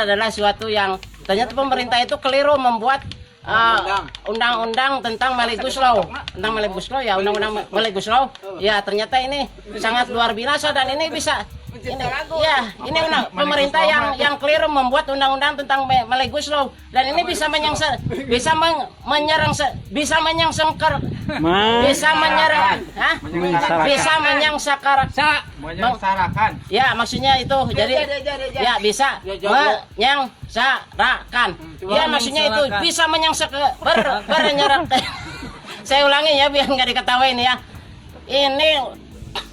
adalah suatu yang ternyata pemerintah itu keliru membuat undang-undang tentang Melli Gus Law, tentang Melli Gus Law ya, undang-undang Melli Gus Law. Ya ternyata ini sangat luar biasa dan ini bisa ini pemerintah yang keliru membuat undang-undang tentang Melli Gus Law dan ini bisa menyengsarakan. Ya maksudnya itu jadi ya bisa menyengsarakan. Ya maksudnya itu bisa menyengsarakan. Saya ulangi ya biar nggak diketawain ya. Ini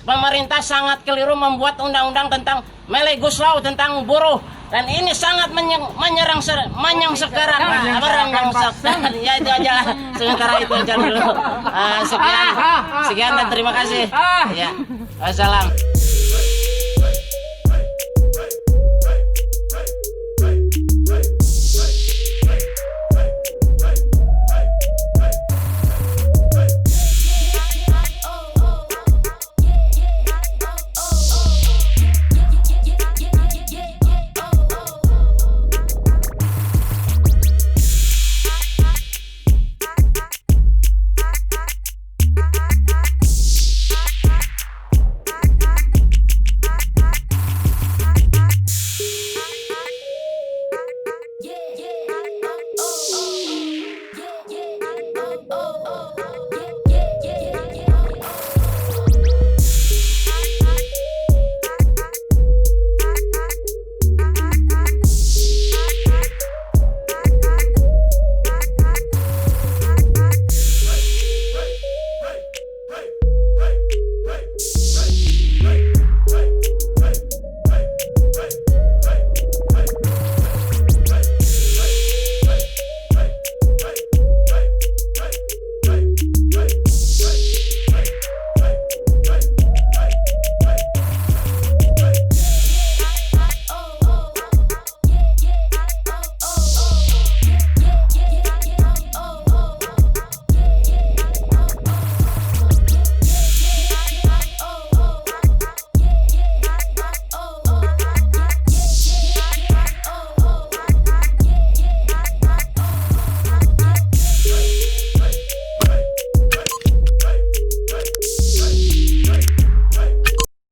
pemerintah sangat keliru membuat undang-undang tentang Melli Gus Law tentang buruh dan ini sangat menyengsarakan. Ya itu aja lah. Sementara itu aja dulu. Sekian dan terima kasih. Ya. Wassalam.